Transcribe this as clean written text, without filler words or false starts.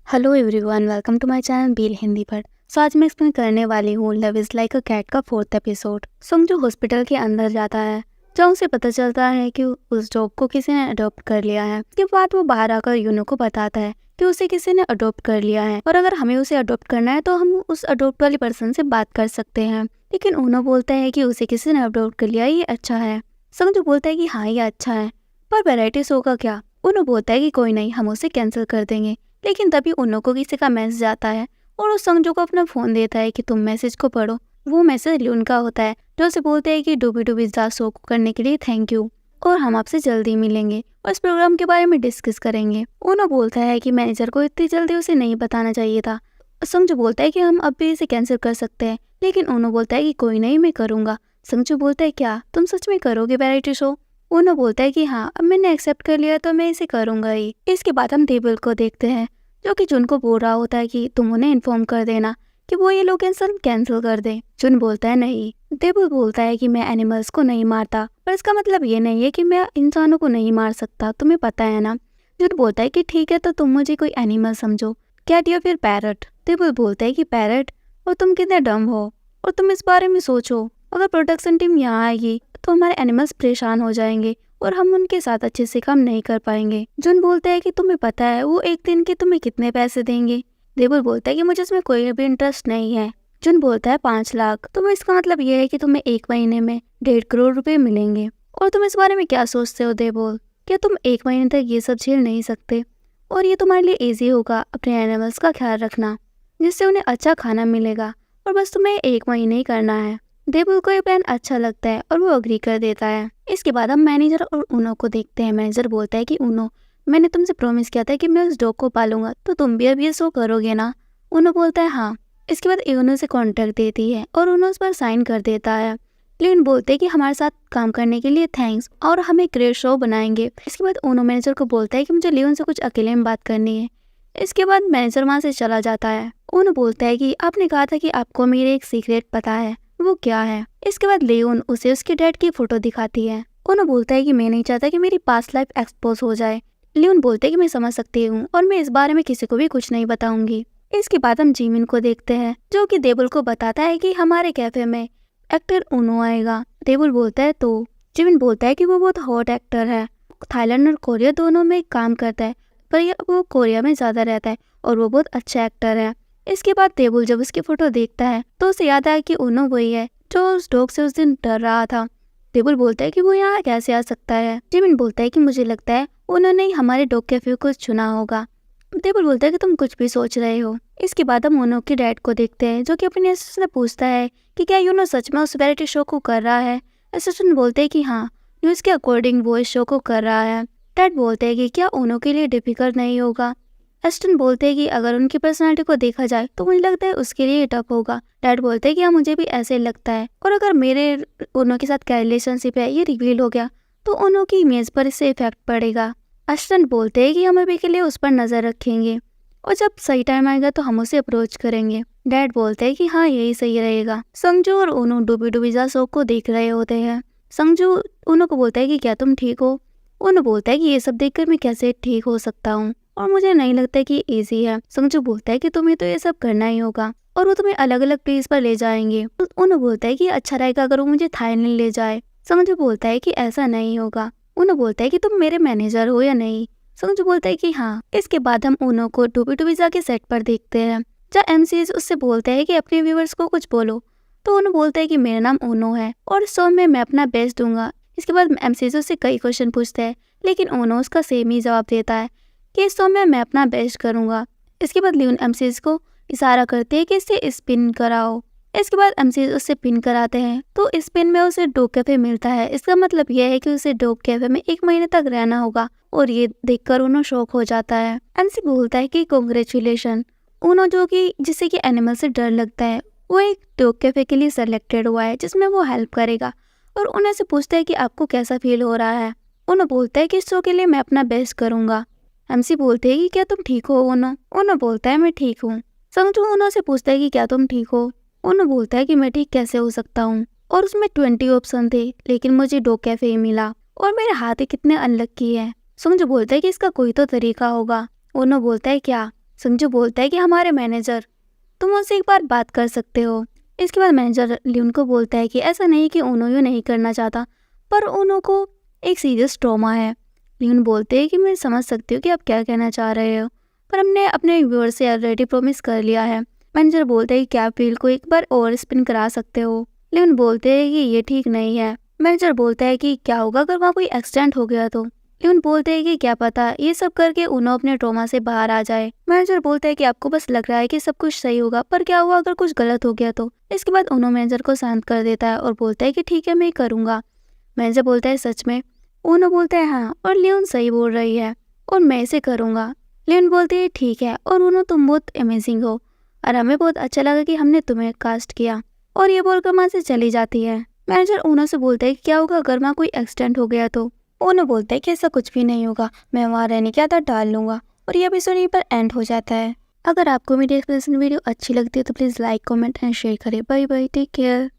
Hello everyone, welcome to my channel बील हिंदी पर। आज मैं एक्सप्लेन करने वाली हूँ love is like a cat का 4th एपिसोड। जो हॉस्पिटल के अंदर जाता है, जहाँ उसे पता चलता है कि उस डॉग को किसी ने अडॉप्ट कर लिया है। उसके बाद वो बाहर आकर यूनो को बताता है कि उसे किसी ने अडॉप्ट कर लिया है और अगर हमें उसे अडॉप्ट करना है तो हम उस अडॉप्ट वाली पर्सन से बात कर सकते हैं। लेकिन यूनो बोलता है कि उसे किसी ने अडॉप्ट कर लिया, ये अच्छा है। जो बोलता है कि हाँ ये अच्छा है, पर वेराइटी शो का क्या? यूनो बोलता है कि कोई नहीं, हम उसे कैंसिल कर देंगे। लेकिन तभी उन्नो को किसी का मैसेज आता है और उस संजू को अपना फोन देता है कि तुम मैसेज को पढ़ो। वो मैसेज ल्यून का होता है जो उसे बोलते हैं कि डूबी डूबी जा शो को करने के लिए थैंक यू और हम आपसे जल्दी मिलेंगे और इस प्रोग्राम के बारे में डिस्कस करेंगे। उन्नो बोलता है कि मैनेजर को इतनी जल्दी उसे नहीं बताना चाहिए था। संजू बोलता है कि हम अब भी इसे कैंसिल कर सकते हैं, लेकिन उन्नो बोलता है कि कोई नहीं, मैं करूंगा। संजू बोलता है क्या तुम सच में करोगे वैरायटी शो? उन्नो बोलता है कि हाँ, अब मैंने एक्सेप्ट कर लिया तो मैं इसे करूंगा ही। इसके बाद हम देवल को देखते हैं जो कि जुन को बोल रहा होता है कि तुम उन्हें इन्फॉर्म कर देना कि वो ये लोकेशन कैंसिल कर दे। जुन बोलता है नहीं। देवल बोलता है कि मैं एनिमल्स को नहीं मारता, पर इसका मतलब ये नहीं है कि मैं इंसानों को नहीं मार सकता, तुम्हें पता है ना। जुन बोलता है कि ठीक है, तो तुम मुझे कोई एनिमल समझो, कैट या फिर पैरट। देवल बोलता है कि पैरट, और तुम कितने डम हो, और तुम इस बारे में सोचो, अगर प्रोडक्शन टीम यहाँ आएगी तो हमारे एनिमल्स परेशान हो जाएंगे और हम उनके साथ अच्छे से काम नहीं कर पाएंगे। जुन बोलता है कि तुम्हें पता है वो एक दिन के तुम्हें कितने पैसे देंगे? देवल बोलता है कि मुझे इसमें कोई भी इंटरेस्ट नहीं है। जुन बोलता है 5 लाख। तो इसका मतलब यह है कि तुम्हें 1 महीने में 1.5 करोड़ रुपए मिलेंगे। और तुम इस बारे में क्या सोचते हो देवल? क्या तुम 1 महीने तक ये सब झेल नहीं सकते? और ये तुम्हारे लिए ईजी होगा अपने एनिमल्स का ख्याल रखना, जिससे उन्हें अच्छा खाना मिलेगा, और बस तुम्हें 1 महीने ही करना है। देवल को ये प्लान अच्छा लगता है और वो अग्री कर देता है। इसके बाद हम मैनेजर और उनो को देखते हैं। मैनेजर बोलता है कि उनो, मैंने तुमसे प्रॉमिस किया था कि मैं उस डॉग को पालूंगा, तो तुम भी अब ये शो करोगे ना? उनो बोलता है हाँ। इसके बाद उनो से कॉन्ट्रैक्ट देती है और उनो उस पर साइन कर देता है। लिन बोलते हैं कि हमारे साथ काम करने के लिए थैंक्स और हम एक ग्रेट शो बनाएंगे। इसके बाद उनो मैनेजर को बोलता है कि मुझे लियोन से कुछ अकेले में बात करनी है। इसके बाद मैनेजर वहाँ से चला जाता है। उनो बोलता है कि आपने कहा था कि आपको मेरे एक सीक्रेट पता है, वो क्या है? इसके बाद लियोन उसे उसके डैड की फोटो दिखाती है। उनो बोलता है कि मैं नहीं चाहता कि मेरी पास्ट लाइफ एक्सपोज हो जाए। लियोन बोलते है कि मैं समझ सकती हूँ और मैं इस बारे में किसी को भी कुछ नहीं बताऊंगी। इसके बाद हम जिमिन को देखते हैं जो कि देवल को बताता है कि हमारे कैफे में एक्टर उनो आएगा। देवल बोलता है तो जिमिन बोलता है कि वो बहुत हॉट एक्टर है, थाईलैंड और कोरिया दोनों में काम करता है, पर वो कोरिया में ज्यादा रहता है और वो बहुत अच्छा एक्टर है। इसके बाद देवल जब उसकी फोटो देखता है तो उसे याद आया कि उनो वही है जो उस डॉग से उस दिन डर रहा था। देवल बोलता है कि वो यहाँ कैसे आ सकता है? जिमिन बोलता है कि मुझे लगता है उन्होंने ही हमारे डॉग कैफे को चुना होगा। देवल बोलता है कि तुम कुछ भी सोच रहे हो। इसके बाद हम उनो के डैड को देखते हैं जो कि अपने असिस्टेंट से पूछता है कि क्या यूनो सच में उस वैरायटी शो को कर रहा है। असिस्टेंट बोलते हैं कि हाँ, न्यूज के अकॉर्डिंग वो इस शो को कर रहा है। डैड बोलते हैं कि क्या उनो के लिए डिफिकल्ट नहीं होगा? एस्टन बोलते हैं कि अगर उनकी पर्सनालिटी को देखा जाए तो मुझे लगता है उसके लिए टफ होगा। डैड बोलते हैं कि हाँ, मुझे भी ऐसे लगता है, और अगर मेरे उनो के साथ क्या रिलेशनशिप है ये रिवील हो गया तो उनो की इमेज पर इससे इफेक्ट पड़ेगा। एस्टन बोलते हैं कि हम अभी के लिए उस पर नजर रखेंगे और जब सही टाइम आएगा तो हम उसे अप्रोच करेंगे। डैड बोलते हैं कि हाँ, यही सही रहेगा। संजू और उनो डूबी डूबी जा शो को देख रहे होते हैं। संजू उनो को बोलता है कि क्या तुम ठीक हो? उनो बोलता है कि ये सब देखकर मैं कैसे ठीक हो सकता हूँ और मुझे नहीं लगता कि इजी है। संजू बोलता है कि तुम्हें तो ये सब करना ही होगा और वो तुम्हें अलग अलग प्लेस पर ले जाएंगे। उनो बोलता है कि अच्छा रहेगा अगर वो मुझे थाईलैंड ले जाए। संजू बोलता है कि ऐसा नहीं होगा। उनो बोलता है कि तुम मेरे मैनेजर हो या नहीं? संजू बोलता है कि हाँ। इसके बाद हम उनो को डूबी डूबी जा के सेट पर देखते हैं जहाँ एमसीज उससे बोलते हैं कि अपने व्यूअर्स को कुछ बोलो। तो उनो बोलता है कि मेरा नाम उनो है और इस शो में मैं अपना बेस्ट दूंगा। इसके बाद एमसीज उससे कई क्वेश्चन पूछते हैं, लेकिन उनो उसका सेम ही जवाब देता है कि इस शो में मैं अपना बेस्ट करूंगा। इसके बाद लियोन एमसीज को इशारा करते हैं कि इसे स्पिन कराओ। इसके बाद एमसीज उससे पिन कराते हैं तो स्पिन में उसे डॉग कैफे मिलता है। इसका मतलब यह है कि उसे डॉग कैफे में 1 महीने तक रहना होगा और ये देखकर उनो शॉक हो जाता है। एमसी बोलता है कि कांग्रेचुलेशन। उनो जो कि जिसे कि एनिमल से डर लगता है, वो एक डॉग कैफे के लिए सेलेक्टेड हुआ है जिसमें वो हेल्प करेगा, और उन्हें से पूछता है कि आपको कैसा फील हो रहा है। उनो बोलता है कि इस शो के लिए मैं अपना बेस्ट करूंगा। एमसी बोलते हैं कि क्या तुम ठीक हो उनो? उनो बोलता है मैं ठीक हूँ। संजू उनो से पूछता है कि क्या तुम ठीक हो? उनो बोलता है कि मैं ठीक कैसे हो सकता हूँ, और उसमें 20 ऑप्शन थे लेकिन मुझे डॉग कैफे ही मिला और मेरे हाथ कितने अनलक्की है। संजू बोलता है कि इसका कोई तो तरीका होगा। उनो बोलता है क्या? संजू बोलता है कि हमारे मैनेजर, तुम उनसे एक बार बात कर सकते हो। इसके बाद मैनेजर ल्यून को बोलता है कि ऐसा नहीं कि उनो यूँ नहीं करना चाहता, पर उनो को एक सीरियस ट्रॉमा है। ल्यून बोलते हैं कि मैं समझ सकती हूँ कि आप क्या कहना चाह रहे हो, पर हमने अपने व्यूअर से ऑलरेडी प्रॉमिस कर लिया है। मैनेजर बोलते हैं कि क्या आप व्हील को एक बार और स्पिन करा सकते हो। ल्यून बोलते हैं कि ये ठीक नहीं है। मैनेजर बोलता है कि क्या होगा अगर वहाँ कोई एक्सीडेंट हो गया तो। ल्यून बोलते हैं कि क्या पता ये सब करके उनो अपने ट्रॉमा से बाहर आ जाए। मैनेजर बोलता है कि आपको बस लग रहा है कि सब कुछ सही होगा, पर क्या हुआ अगर कुछ गलत हो गया तो। इसके बाद उनो मैनेजर को शांत कर देता है और बोलता है कि ठीक है मैं करूँगा। मैनेजर बोलता है सच में? उनो बोलता है हाँ, और ल्यून सही बोल रही है और मैं इसे करूँगा। ल्यून बोलती है ठीक है, और उनो तुम बहुत अमेजिंग हो और हमें बहुत अच्छा लगा कि हमने तुम्हें कास्ट किया, और ये बोलकर वहाँ से चली जाती है। मैनेजर उनो से बोलता है कि क्या होगा अगर वहाँ कोई एक्सीडेंट हो गया तो। उनो बोलता है कि ऐसा कुछ भी नहीं होगा, मैं वहाँ रहने की आदत डाल लूँगा। और ये एपिसोड यहीं पर एंड हो जाता है। अगर आपको मेरी एक्सप्लेनेशन वीडियो अच्छी लगती है तो please like, comment and share करें। Bye bye, take care.